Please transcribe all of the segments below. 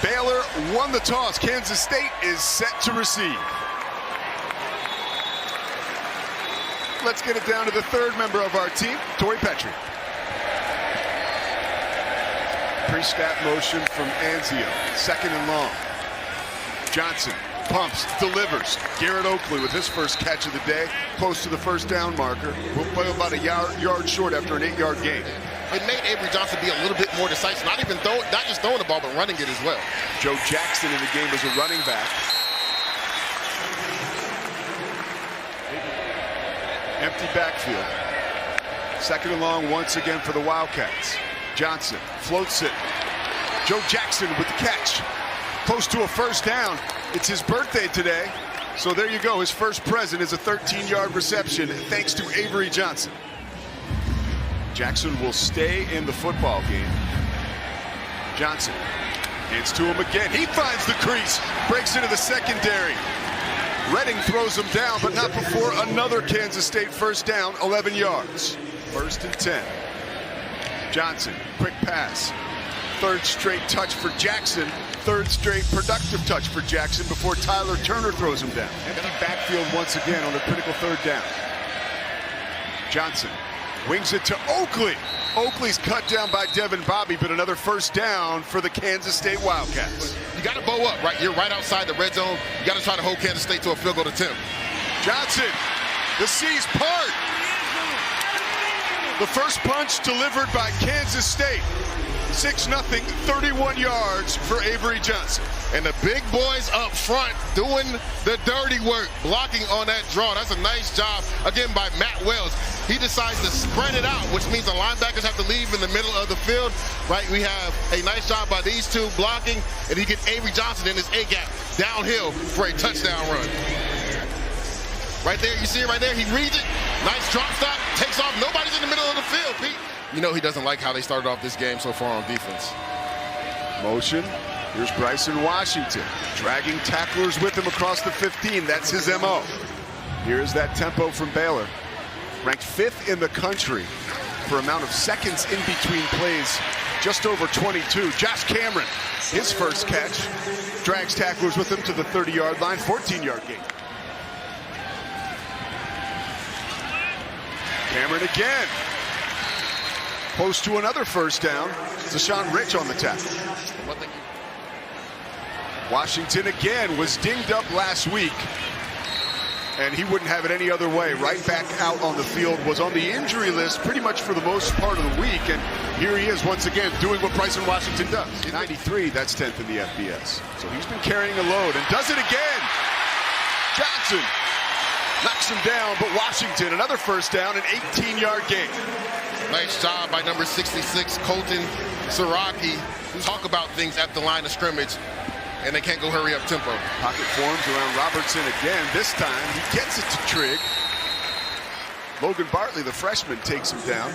Baylor won the toss. Kansas State is set to receive. Let's get it down to the third member of our team, Tori Petrie. Pre-snap motion from Anzio, 2nd and long. Johnson pumps, delivers. Garrett Oakley with his first catch of the day, close to the first down marker. We'll play about a yard short after an 8-yard gain. It made Avery Johnson be a little bit more decisive, not just throwing the ball, but running it as well. Joe Jackson in the game as a running back. Empty backfield. 2nd and long once again for the Wildcats. Johnson floats it. Joe Jackson with the catch. Close to a first down. It's his birthday today. So there you go. His first present is a 13-yard reception thanks to Avery Johnson. Jackson will stay in the football game. Johnson hands to him again. He finds the crease. Breaks into the secondary. Redding throws him down, but not before another Kansas State first down, 11 yards. 1st and 10. Johnson, quick pass. 3rd straight touch for Jackson. 3rd straight productive touch for Jackson before Tyler Turner throws him down. Empty backfield once again on a critical 3rd down. Johnson wings it to Oakley. Oakley's cut down by Devin Bobby, but another first down for the Kansas State Wildcats. You got to bow up, right? You're right outside the red zone. You got to try to hold Kansas State to a field goal attempt. Johnson, the seas part. The first punch delivered by Kansas State. 6-0, 31 yards for Avery Johnson. And the big boys up front doing the dirty work, blocking on that draw. That's a nice job, again, by Matt Wells. He decides to spread it out, which means the linebackers have to leave in the middle of the field. Right, we have a nice job by these two blocking, and he gets Avery Johnson in his A-gap downhill for a touchdown run. Right there, you see it right there. He reads it. Nice drop stop, takes off. Nobody's in the middle of the field, Pete. You know he doesn't like how they started off this game so far on defense. Motion. Here's Bryson Washington, dragging tacklers with him across the 15. That's his MO. Here's that tempo from Baylor. Ranked 5th in the country for amount of seconds in between plays, just over 22. Josh Cameron, his first catch, drags tacklers with him to the 30-yard line, 14-yard gain. Cameron again. Close to another first down. Deshaun Rich on the tackle. Washington again was dinged up last week, and he wouldn't have it any other way. Right back out on the field, was on the injury list pretty much for the most part of the week, and here he is once again doing what Bryson Washington does. 93, that's 10th in the FBS. So he's been carrying a load and does it again. Johnson knocks him down, but Washington, another first down, an 18-yard gain. Nice job by number 66, Colton Siraki. Talk about things at the line of scrimmage, and they can't go hurry up tempo. Pocket forms around Robertson again. This time he gets it to Trigg. Logan Bartley, the freshman, takes him down.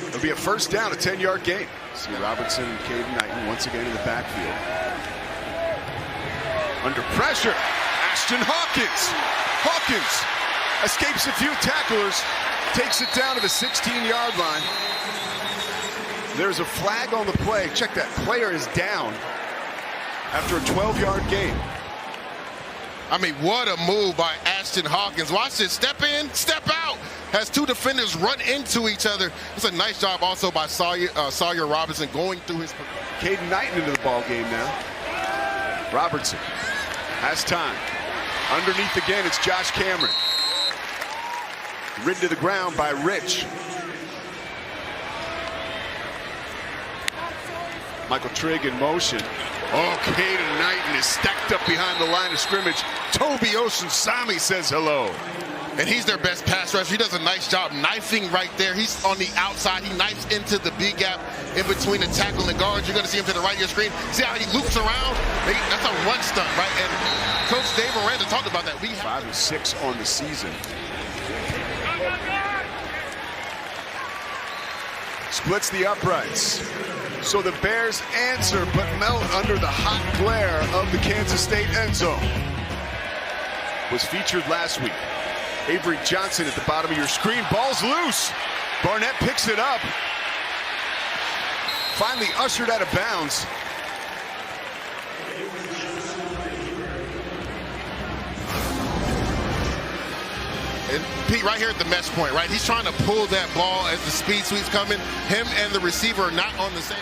It'll be a first down, a 10-yard gain. See Robertson and Caden Knighton once again in the backfield. Under pressure, Ashton Hawkins. Hawkins escapes a few tacklers, takes it down to the 16-yard line. There's a flag on the play. Check that. Player is down after a 12-yard gain. I mean, what a move by Ashton Hawkins. Watch this. Step in, step out. Has two defenders run into each other. It's a nice job also by Sawyer Robinson going through his... Caden Knighton into the ball game now. Robertson has time. Underneath again, it's Josh Cameron. Ridden to the ground by Rich. Michael Trigg in motion. Oh, Caden Knighton is stacked up behind the line of scrimmage. Toby Osunsami says hello. And he's their best pass rusher. He does a nice job knifing right there. He's on the outside. He knifes into the B gap in between the tackle and the guards. You're going to see him to the right of your screen. See how he loops around? That's a run stunt, right? And Coach Dave Aranda talked about that. 5 and 6 on the season. Splits the uprights. So the Bears answer, but melt under the hot glare of the Kansas State end zone. Was featured last week. Avery Johnson at the bottom of your screen. Ball's loose. Barnett picks it up. Finally ushered out of bounds. And Pete, right here at the mesh point, right? He's trying to pull that ball as the speed sweep's coming. Him and the receiver are not on the same.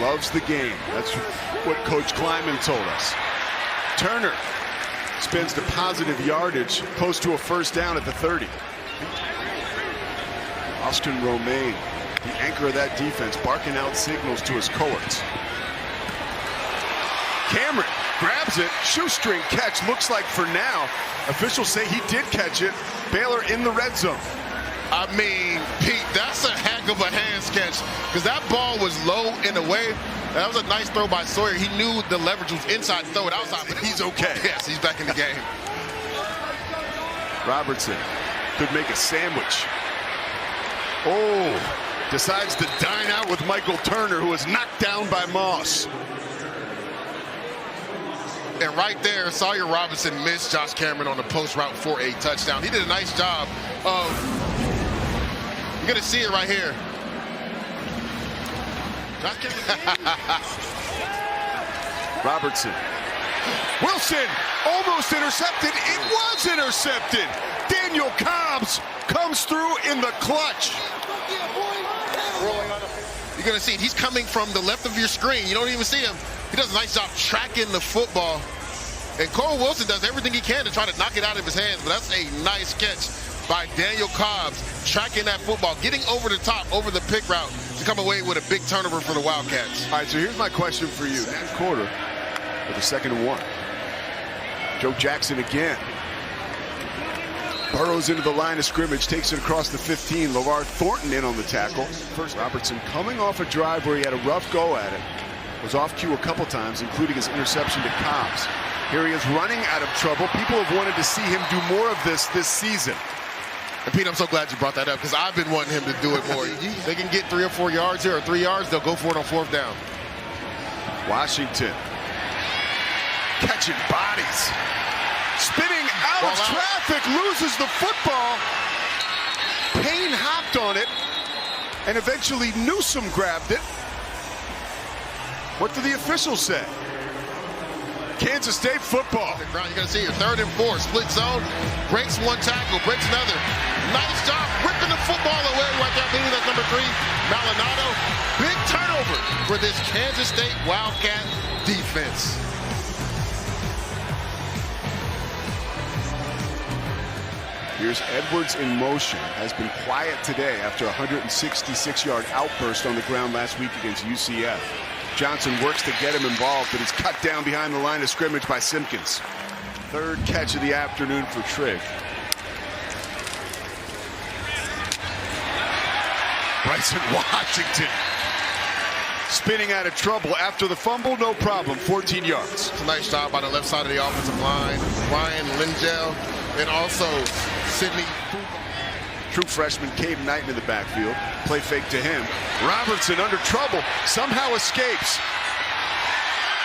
Loves the game. That's what Coach Kleiman told us. Turner spends the positive yardage close to a first down at the 30. Austin Romaine, the anchor of that defense, barking out signals to his cohorts. Cameron grabs it. Shoestring catch, looks like for now. Officials say he did catch it. Baylor in the red zone. I mean, Pete, that's a heck of a hands catch because that ball was low and away. That was a nice throw by Sawyer. He knew the leverage was inside, throw it outside. But he's okay. Yes, he's back in the game. Robertson could make a sandwich. Oh, decides to dine out with Michael Turner, who was knocked down by Moss. And right there, Sawyer Robinson missed Josh Cameron on the post route for a touchdown. He did a nice job of... You're going to see it right here. Robertson. Wilson almost intercepted. It was intercepted. Daniel Cobbs comes through in the clutch. You're going to see it. He's coming from the left of your screen. You don't even see him. He does a nice job tracking the football. And Cole Wilson does everything he can to try to knock it out of his hands. But that's a nice catch by Daniel Cobbs, tracking that football, getting over the top, over the pick route to come away with a big turnover for the Wildcats. All right, so here's my question for you. Next quarter with a 2nd and 1. Joe Jackson again. Burrows into the line of scrimmage, takes it across the 15. LeVar Thornton in on the tackle. First, Robertson coming off a drive where he had a rough go at it. Was off cue a couple times, including his interception to Cobbs. Here he is running out of trouble. People have wanted to see him do more of this season. And Pete, I'm so glad you brought that up because I've been wanting him to do it more. They can get 3 or 4 yards here or 3 yards, they'll go for it on 4th down. Washington catching bodies. Spinning out of traffic, loses the football. Payne hopped on it, and eventually Newsome grabbed it. What do the officials say? Kansas State football. You're going to see your 3rd and 4, split zone, breaks one tackle, breaks another. Nice job ripping the football away right there. I believe that's number 3, Maldonado. Big turnover for this Kansas State Wildcat defense. Here's Edwards in motion. Has been quiet today after a 166-yard outburst on the ground last week against UCF. Johnson works to get him involved, but he's cut down behind the line of scrimmage by Simpkins. 3rd catch of the afternoon for Trigg. Bryson Washington spinning out of trouble after the fumble, no problem, 14 yards. It's a nice job by the left side of the offensive line. Ryan Lingel and also Sidney. True freshman Cade Knighton in the backfield. Play fake to him. Robertson under trouble. Somehow escapes.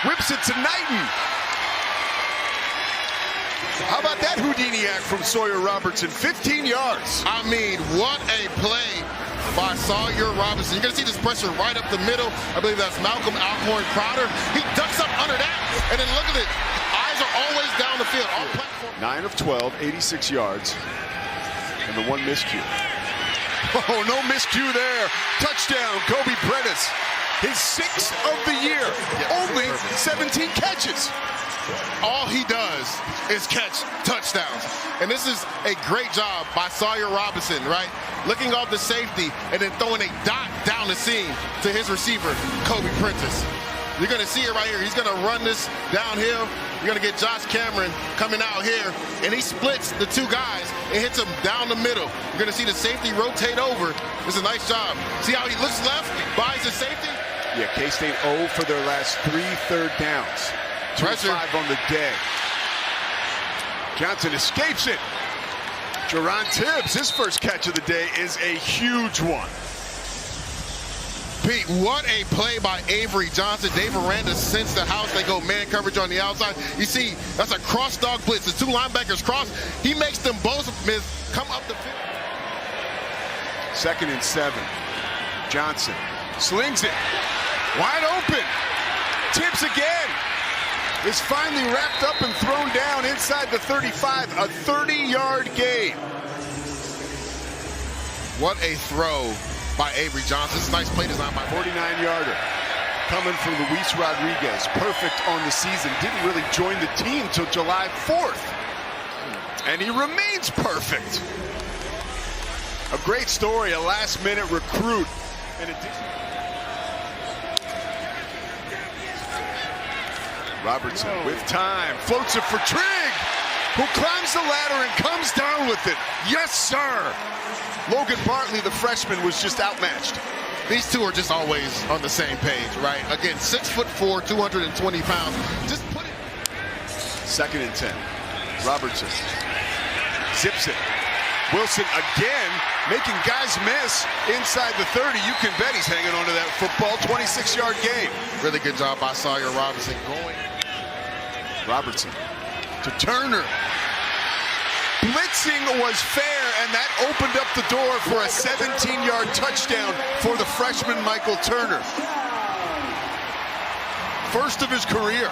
Whips it to Knighton. How about that Houdini act from Sawyer Robertson? 15 yards. I mean, what a play by Sawyer Robinson. You're going to see this pressure right up the middle. I believe that's Malcolm Alcorn Crowder. He ducks up under that. And then look at it. Eyes are always down the field. All platform. 9 of 12, 86 yards. And the 1 miscue. Oh, no miscue there. Touchdown, Kobe Prentice. His 6th of the year. Only 17 catches. All he does is catch touchdowns. And this is a great job by Sawyer Robinson, right? Looking off the safety and then throwing a dot down the seam to his receiver, Kobe Prentice. You're going to see it right here. He's going to run this downhill. You're going to get Josh Cameron coming out here, and he splits the 2 guys and hits them down the middle. You're going to see the safety rotate over. This is a nice job. See how he looks left, buys the safety? Yeah, K-State 0 for their last 3 3rd downs. 2-5 on the day. Johnson escapes it. Jerron Tibbs, his first catch of the day is a huge one. Pete, what a play by Avery Johnson. Dave Aranda sends the house. They go man coverage on the outside. You see, that's a cross dog blitz. The 2 linebackers cross. He makes them both come up the field. 2nd and 7. Johnson slings it. Wide open. Tibbs again. is finally wrapped up and thrown down inside the 35, a 30-yard gain. What a throw by Avery Johnson. This is nice play design by 49-yarder. Coming from Luis Rodriguez, perfect on the season. Didn't really join the team till July 4th. And he remains perfect. A great story, a last-minute recruit. In addition, Robertson with time, floats it for Trigg, who climbs the ladder and comes down with it. Yes, sir. Logan Bartley, the freshman, was just outmatched. These two are just always on the same page, right? Again, 6'4", 220 pounds. Just put it. 2nd and 10. Robertson zips it. Wilson again making guys miss inside the 30. You can bet he's hanging on to that football. 26-yard gain. Really good job by Sawyer Robinson going. Robertson to Turner. Blitzing was fair, and that opened up the door for a 17-yard touchdown for the freshman Michael Turner. First of his career.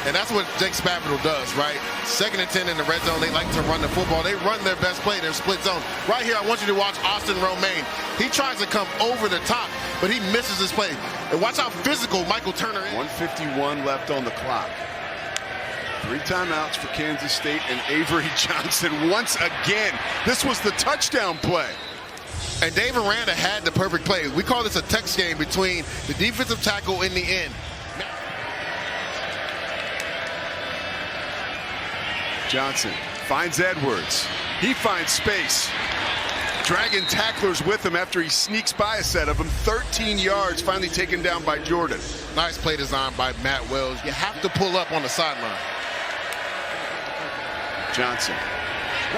And that's what Jake Spavital does, right? 2nd and 10 in the red zone. They like to run the football. They run their best play, their split zone. Right here, I want you to watch Austin Romaine. He tries to come over the top, but he misses his play. And watch how physical Michael Turner is. 1:51 left on the clock. 3 timeouts for Kansas State, and Avery Johnson once again. This was the touchdown play. And Dave Aranda had the perfect play. We call this a text game between the defensive tackle and the end. Johnson finds Edwards. He finds space. Dragging tacklers with him after he sneaks by a set of them. 13 yards, finally taken down by Jordan. Nice play design by Matt Wells. You have to pull up on the sideline. Johnson.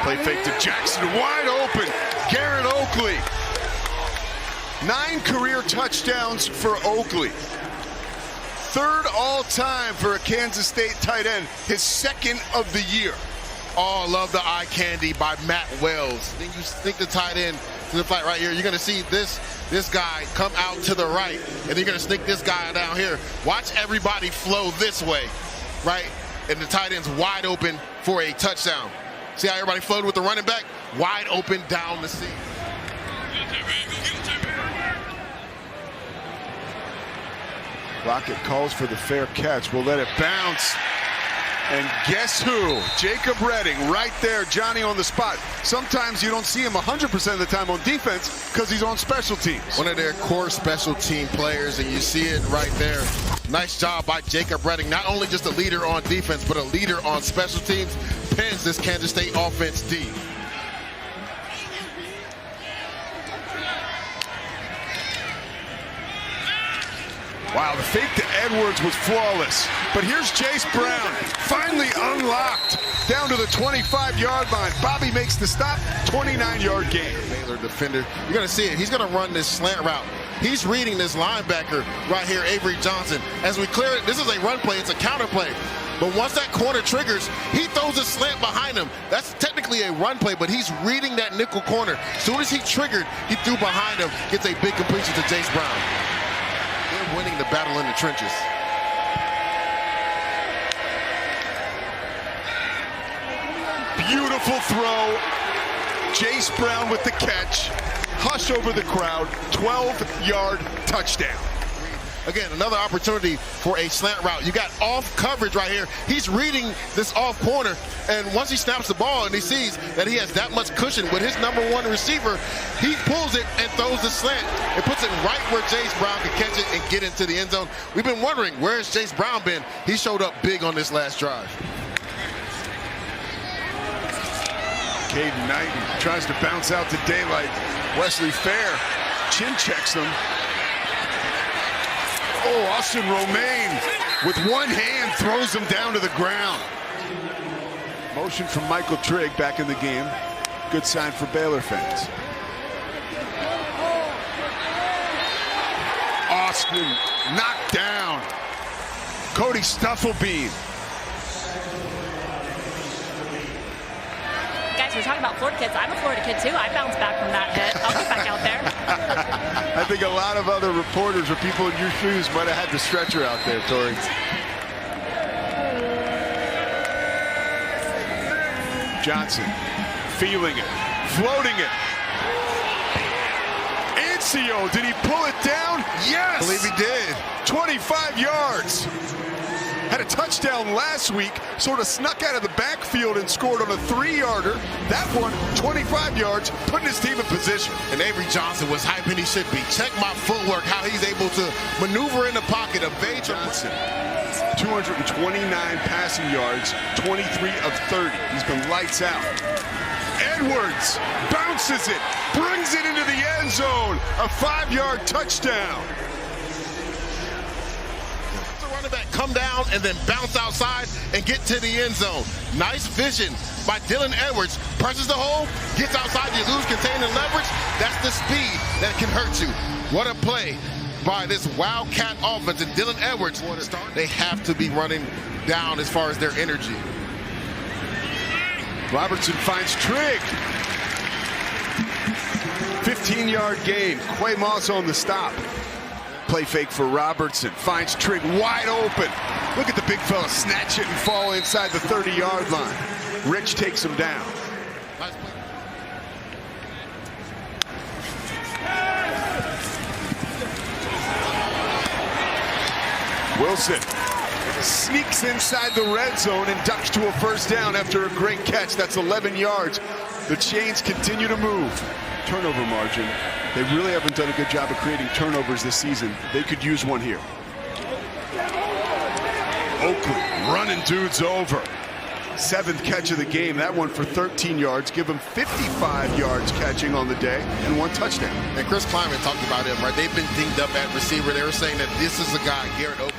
Play fake to Jackson, wide open. Garrett Oakley. 9 career touchdowns for Oakley. 3rd all-time for a Kansas State tight end, his 2nd of the year. Oh, love the eye candy by Matt Wells. Then you sneak the tight end to the flat right here. You're going to see this guy come out to the right, and you're going to sneak this guy down here. Watch everybody flow this way, right? And the tight end's wide open for a touchdown. See how everybody flowed with the running back? Wide open down the seam. Lockett calls for the fair catch. We'll let it bounce. And guess who? Jacob Redding right there, Johnny on the spot. Sometimes you don't see him 100% of the time on defense because he's on special teams. One of their core special team players, and you see it right there. Nice job by Jacob Redding. Not only just a leader on defense, but a leader on special teams. Pins this Kansas State offense deep. Wow, the fake to Edwards was flawless. But here's Chase Brown, finally unlocked down to the 25-yard line. Bobby makes the stop, 29-yard gain. Baylor defender, you're going to see it. He's going to run this slant route. He's reading this linebacker right here, Avery Johnson. As we clear it, this is a run play. It's a counter play. But once that corner triggers, he throws a slant behind him. That's technically a run play, but he's reading that nickel corner. As soon as he triggered, he threw behind him, gets a big completion to Chase Brown. They're winning the battle in the trenches. Beautiful throw. Jace Brown with the catch. Hush over the crowd. 12-yard touchdown. Again, another opportunity for a slant route. You got off coverage right here. He's reading this off corner, and once he snaps the ball and he sees that he has that much cushion with his number 1 receiver, he pulls it and throws the slant. It puts it right where Jace Brown can catch it and get into the end zone. We've been wondering, where has Jace Brown been? He showed up big on this last drive. Caden Knighton tries to bounce out to daylight. Wesley Fair chin checks him. Oh, Austin Romaine with one hand throws him down to the ground. Motion from Michael Trigg back in the game. Good sign for Baylor fans. Austin knocked down. Cody Stufflebeam. Guys, we're talking about Florida kids. I'm a Florida kid too. I bounced back from that hit. I'll get back out there. I think a lot of other reporters or people in your shoes might have had the stretcher out there, Tori. Johnson feeling it, floating it. Ancio, did he pull it down? Yes! I believe he did. 25 yards. Had a touchdown last week, sort of snuck out of the backfield and scored on a 3-yarder. That one, 25 yards, putting his team in position. And Avery Johnson was hyping he should be. Check my footwork, how he's able to maneuver in the pocket, evade Johnson. 229 passing yards, 23 of 30. He's been lights out. Edwards bounces it, brings it into the end zone. A 5-yard touchdown. Back, come down and then bounce outside and get to the end zone. Nice vision by Dylan Edwards. Presses the hole, gets outside, you lose containment leverage. That's the speed that can hurt you. What a play by this Wildcat offense. And Dylan Edwards, they have to be running down as far as their energy. Robertson finds Trigg. 15-yard gain. Quay Moss on the stop. Play fake for Robertson. Finds Trigg wide open. Look at the big fella snatch it and fall inside the 30-yard line. Rich takes him down. Wilson sneaks inside the red zone and ducks to a first down after a great catch. That's 11 yards. The chains continue to move. Turnover margin. They really haven't done a good job of creating turnovers this season. They could use one here. Oakley running dudes over. 7th catch of the game. That one for 13 yards. Give him 55 yards catching on the day and 1 touchdown. And Chris Kleiman talked about him, right? They've been dinged up at receiver. They were saying that this is a guy, Garrett Oakley.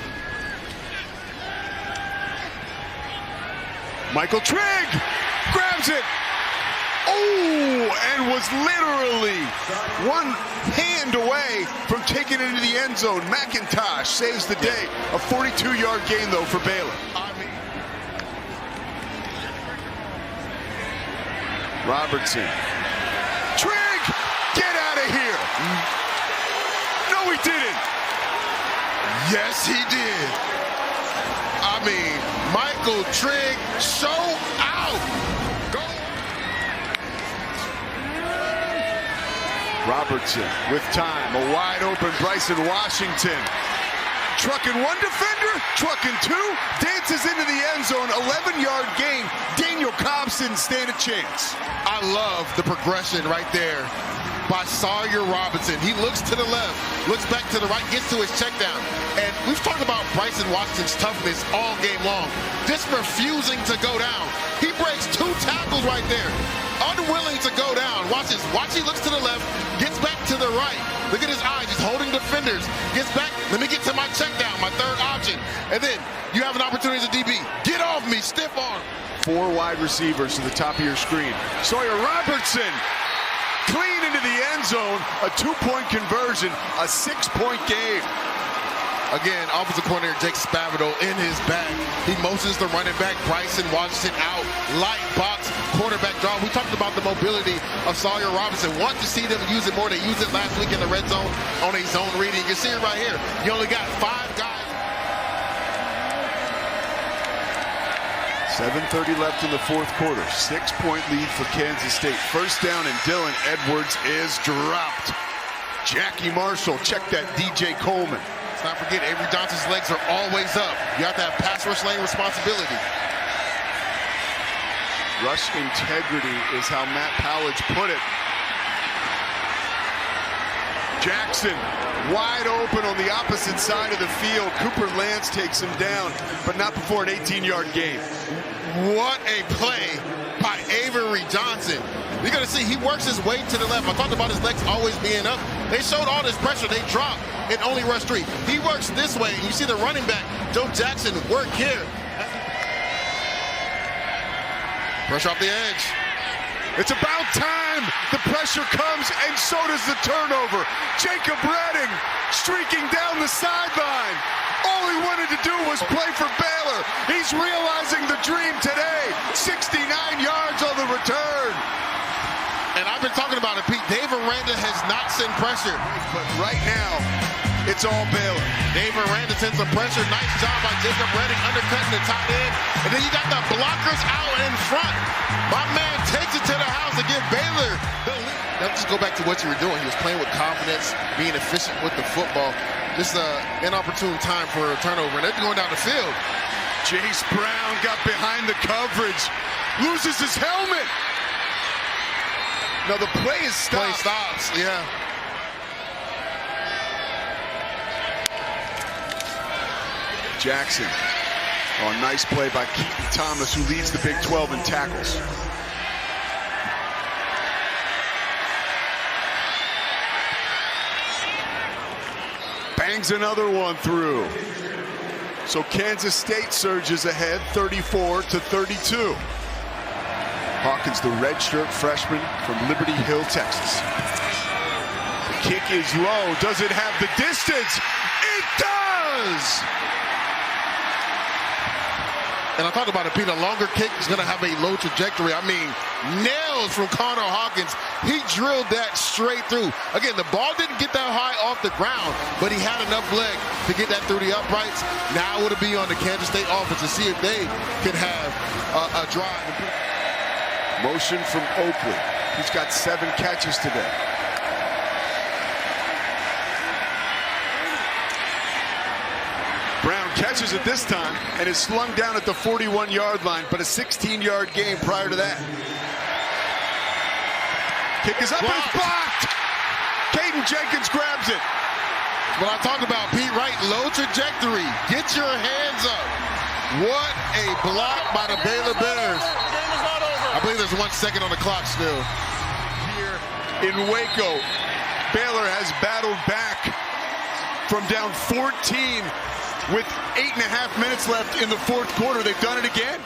Michael Trigg grabs it. Oh, and was literally one hand away from taking it into the end zone. McIntosh saves the day. A 42-yard gain, though, for Baylor. Robertson. Trigg, get out of here. No, he didn't. Yes, he did. I mean, Michael Trigg, show out. Robertson with time, a wide open Bryson Washington. Trucking 1 defender, trucking 2, dances into the end zone, 11-yard gain. Daniel Cobbs didn't stand a chance. I love the progression right there by Sawyer Robinson. He looks to the left, looks back to the right, gets to his check down. And we've talked about Bryson Washington's toughness all game long, just refusing to go down. He breaks 2 tackles right there, unwilling to go down. Watch this. Watch, he looks to the left, gets back to the right. Look at his eyes, he's holding defenders. Gets back, let me get to my check down, my 3rd option. And then you have an opportunity as a DB. Get off me, stiff arm. 4 wide receivers to the top of your screen. Sawyer Robertson, clean into the end zone, a 2-point conversion, a 6-point game. Again, offensive coordinator Jake Spavital in his back. He motions the running back, Bryson Washington out, light box, quarterback draw. We talked about the mobility of Sawyer Robinson. Want to see them use it more. They used it last week in the red zone on a zone reading. You can see it right here. You only got 5 guys. 7:30 left in the 4th quarter. 6-point lead for Kansas State. First down, and Dylan Edwards is dropped. Jackie Marshall, check that DJ Coleman. Let's not forget, Avery Johnson's legs are always up. You have to have pass rush lane responsibility. Rush integrity is how Matt Powledge put it. Jackson wide open on the opposite side of the field. Cooper Lance takes him down, but not before an 18-yard gain. What a play by Avery Johnson. You're going to see he works his way to the left. I talked about his legs always being up. They showed all this pressure. They dropped and only rush 3. He works this way. You see the running back, Joe Jackson, work here. Pressure off the edge. It's about time. The pressure comes, and so does the turnover. Jacob Redding streaking down the sideline. All he wanted to do was play for Baylor. He's realizing the dream today. 69 yards on the return. And I've been talking about it, Pete. Dave Aranda has not sent pressure. But right now, It's all Baylor. Dave Miranda sends some pressure. Nice job by Jacob Redding undercutting the tight end. And then you got the blockers out in front. My man takes it to the house to give Baylor the lead. Now just go back to what you were doing. He was playing with confidence, being efficient with the football. Just an inopportune time for a turnover. And they're going down the field. Jace Brown got behind the coverage. Loses his helmet. Now the play is stopped. Play stops, yeah. Jackson. Oh, nice play by Keaton Thomas, who leads the Big 12 in tackles. Bangs another one through. So Kansas State surges ahead 34-32. Hawkins, the redshirt freshman from Liberty Hill, Texas. The kick is low. Does it have the distance? It does! And I talked about it, Pete, a longer kick is going to have a low trajectory. I mean, nails from Connor Hawkins. He drilled that straight through. Again, the ball didn't get that high off the ground, but he had enough leg to get that through the uprights. Now it'll be on the Kansas State offense to see if they can have a drive. Motion from Oakley. He's got 7 catches today. Brown catches it this time and is slung down at the 41-yard line, but a 16-yard gain prior to that. Kick is up and it's blocked. Caden Jenkins grabs it. What I talked about, Pete, right? Low trajectory. Get your hands up. What a block by the Baylor Bears. I believe there's 1 second on the clock still. Here in Waco, Baylor has battled back from down 14 with 8.5 minutes left in the fourth quarter. They've done it again.